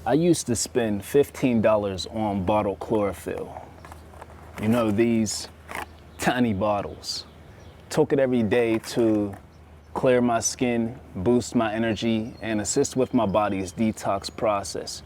I used to spend $15 on bottled chlorophyll. You know, these tiny bottles. Took it every day to clear my skin, boost my energy, and assist with my body's detox process.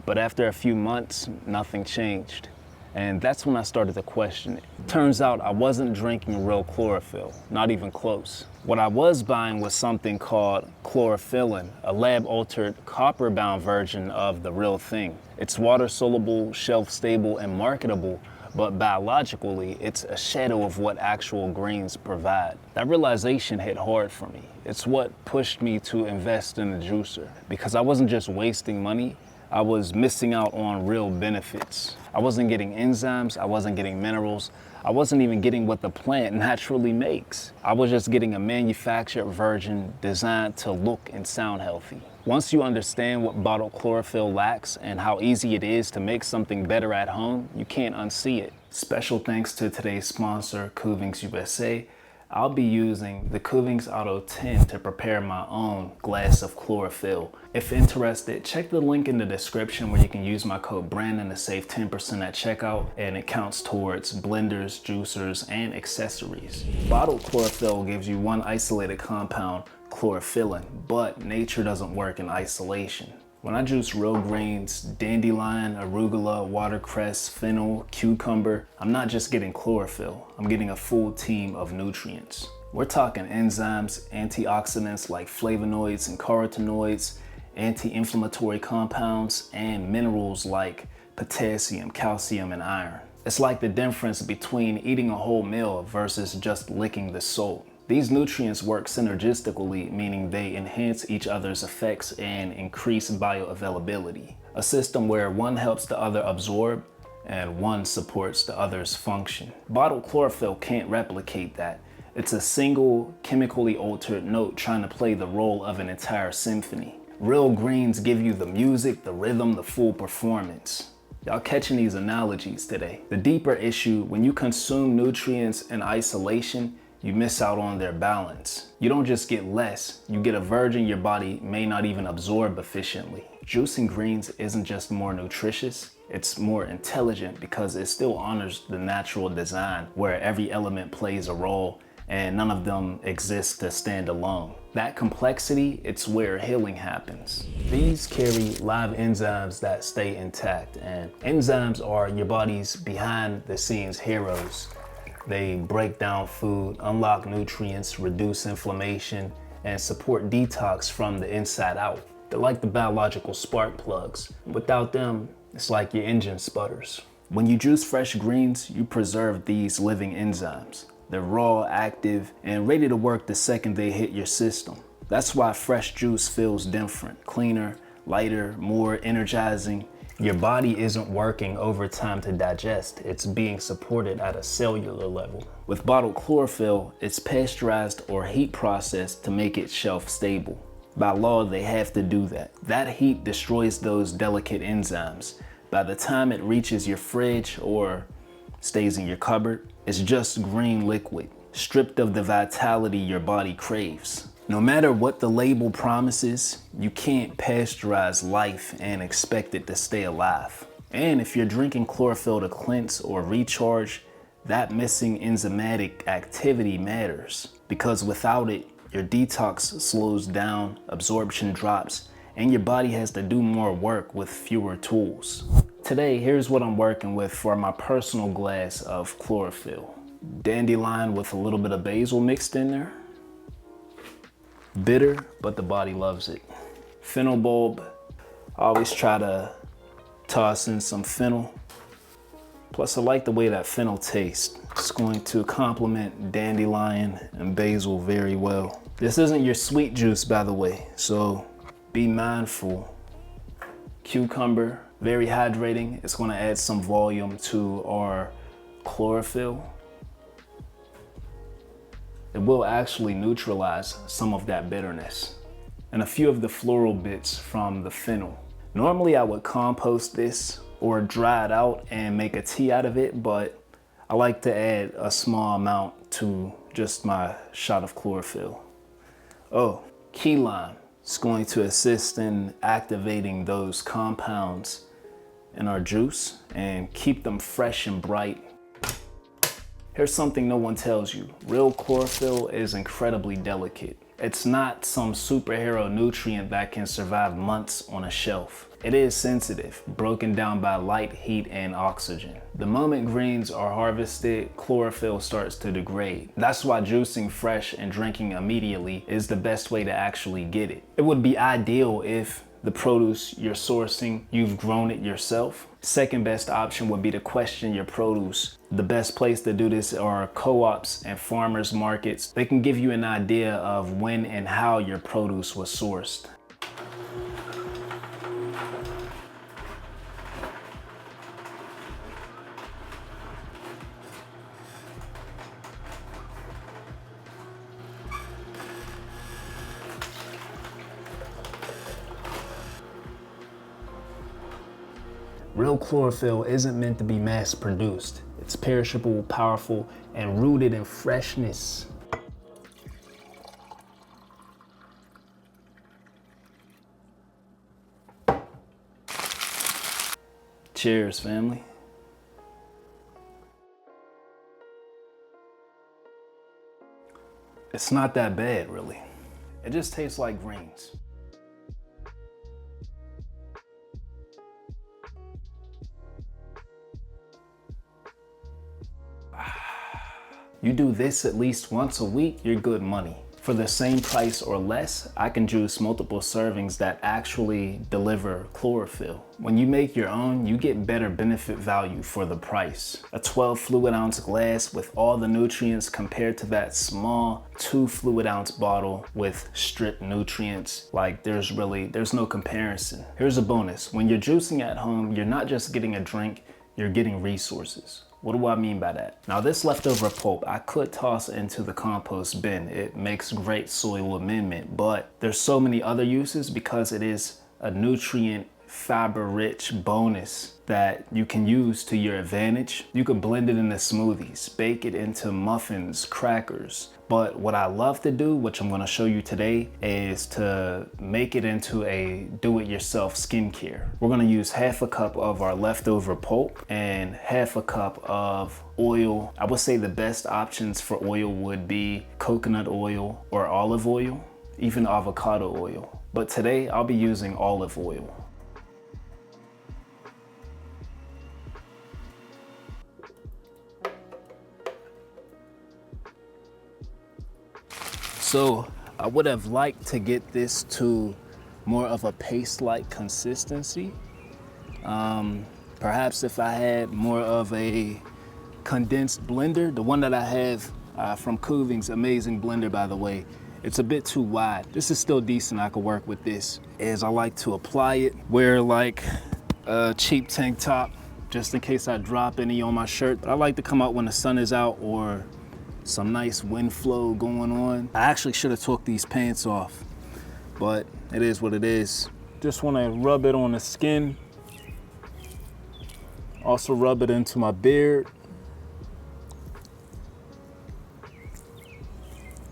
But after a few months, nothing changed. And that's when I started to question it. Turns out I wasn't drinking real chlorophyll, not even close. What I was buying was something called chlorophyllin, a lab-altered copper-bound version of the real thing. It's water-soluble, shelf-stable, and marketable, but biologically, it's a shadow of what actual greens provide. That realization hit hard for me. It's what pushed me to invest in a juicer, because I wasn't just wasting money, I was missing out on real benefits. I wasn't getting enzymes, I wasn't getting minerals, I wasn't even getting what the plant naturally makes. I was just getting a manufactured version designed to look and sound healthy. Once you understand what bottled chlorophyll lacks and how easy it is to make something better at home, you can't unsee it. Special thanks to today's sponsor, Kuvings USA. I'll be using the Kuvings Auto 10 to prepare my own glass of chlorophyll. If interested, check the link in the description where you can use my code Brandon to save 10% at checkout, and it counts towards blenders, juicers, and accessories. Bottled chlorophyll gives you one isolated compound, chlorophyllin, but nature doesn't work in isolation. When I juice real greens, dandelion, arugula, watercress, fennel, cucumber, I'm not just getting chlorophyll, I'm getting a full team of nutrients. We're talking enzymes, antioxidants like flavonoids and carotenoids, anti-inflammatory compounds, and minerals like potassium, calcium, and iron. It's like the difference between eating a whole meal versus just licking the salt. These nutrients work synergistically, meaning they enhance each other's effects and increase bioavailability. A system where one helps the other absorb and one supports the other's function. Bottled chlorophyll can't replicate that. It's a single chemically altered note trying to play the role of an entire symphony. Real greens give you the music, the rhythm, the full performance. Y'all catching these analogies today. The deeper issue, when you consume nutrients in isolation, you miss out on their balance. You don't just get less, you get a version your body may not even absorb efficiently. Juicing greens isn't just more nutritious, it's more intelligent because it still honors the natural design where every element plays a role and none of them exist to stand alone. That complexity, it's where healing happens. These carry live enzymes that stay intact, and enzymes are your body's behind the scenes heroes. They break down food, unlock nutrients, reduce inflammation, and support detox from the inside out. They're like the biological spark plugs. Without them, it's like your engine sputters. When you juice fresh greens, you preserve these living enzymes. They're raw, active, and ready to work the second they hit your system. That's why fresh juice feels different, cleaner, lighter, more energizing. Your body isn't working overtime to digest, it's being supported at a cellular level. With bottled chlorophyll, it's pasteurized or heat processed to make it shelf stable. By law, they have to do that. That heat destroys those delicate enzymes. By the time it reaches your fridge or stays in your cupboard, it's just green liquid, stripped of the vitality your body craves. No matter what the label promises, you can't pasteurize life and expect it to stay alive. And if you're drinking chlorophyll to cleanse or recharge, that missing enzymatic activity matters, because without it, your detox slows down, absorption drops, and your body has to do more work with fewer tools. Today, here's what I'm working with for my personal glass of chlorophyll. Dandelion with a little bit of basil mixed in there. Bitter, but the body loves it. Fennel bulb. I always try to toss in some fennel. Plus, I like the way that fennel tastes. It's going to complement dandelion and basil very well. This isn't your sweet juice, by the way, so be mindful. Cucumber, very hydrating. It's going to add some volume to our chlorophyll. It will actually neutralize some of that bitterness. And a few of the floral bits from the fennel. Normally I would compost this or dry it out and make a tea out of it, but I like to add a small amount to just my shot of chlorophyll. Oh, key lime. It's going to assist in activating those compounds in our juice and keep them fresh and bright. Here's something no one tells you. Real chlorophyll is incredibly delicate. It's not some superhero nutrient that can survive months on a shelf. It is sensitive, broken down by light, heat, and oxygen. The moment greens are harvested, chlorophyll starts to degrade. That's why juicing fresh and drinking immediately is the best way to actually get it. It would be ideal if the produce you're sourcing, you've grown it yourself. Second best option would be to question your produce. The best place to do this are co-ops and farmers markets. They can give you an idea of when and how your produce was sourced. Real chlorophyll isn't meant to be mass produced. It's perishable, powerful, and rooted in freshness. Cheers, family. It's not that bad, really. It just tastes like greens. You do this at least once a week, you're good money. For the same price or less, I can juice multiple servings that actually deliver chlorophyll. When you make your own, you get better benefit value for the price. A 12 fluid ounce glass with all the nutrients compared to that small 2 fluid ounce bottle with stripped nutrients. Like there's no comparison. Here's a bonus. When you're juicing at home, you're not just getting a drink, you're getting resources. What do I mean by that? Now this leftover pulp, I could toss into the compost bin. It makes great soil amendment, but there's so many other uses because it is a nutrient fiber rich bonus that you can use to your advantage. You could blend it into smoothies, bake it into muffins, crackers. But what I love to do, which I'm gonna show you today, is to make it into a do-it-yourself skincare. We're gonna use half a cup of our leftover pulp and half a cup of oil. I would say the best options for oil would be coconut oil or olive oil, even avocado oil. But today I'll be using olive oil. So I would have liked to get this to more of a paste-like consistency. Perhaps if I had more of a condensed blender, the one that I have from Kuvings, amazing blender by the way, it's a bit too wide. This is still decent, I could work with this. As I like to apply it, wear like a cheap tank top, just in case I drop any on my shirt. But I like to come out when the sun is out or some nice wind flow going on. I actually should have took these pants off, but it is what it is. Just want to rub it on the skin. Also rub it into my beard.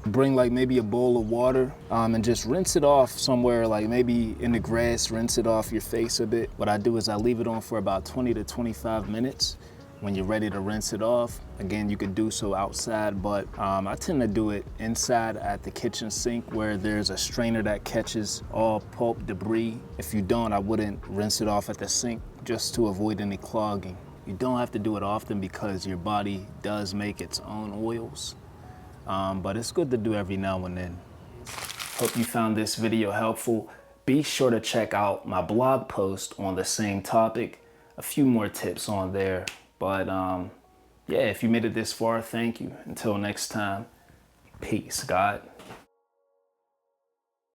Bring like maybe a bowl of water and just rinse it off somewhere, like maybe in the grass, rinse it off your face a bit. What I do is I leave it on for about 20 to 25 minutes. When you're ready to rinse it off, again, you could do so outside, but I tend to do it inside at the kitchen sink where there's a strainer that catches all pulp debris. If you don't, I wouldn't rinse it off at the sink just to avoid any clogging. You don't have to do it often because your body does make its own oils, but it's good to do every now and then. Hope you found this video helpful. Be sure to check out my blog post on the same topic. A few more tips on there. But yeah, if you made it this far, thank you. Until next time, peace, God.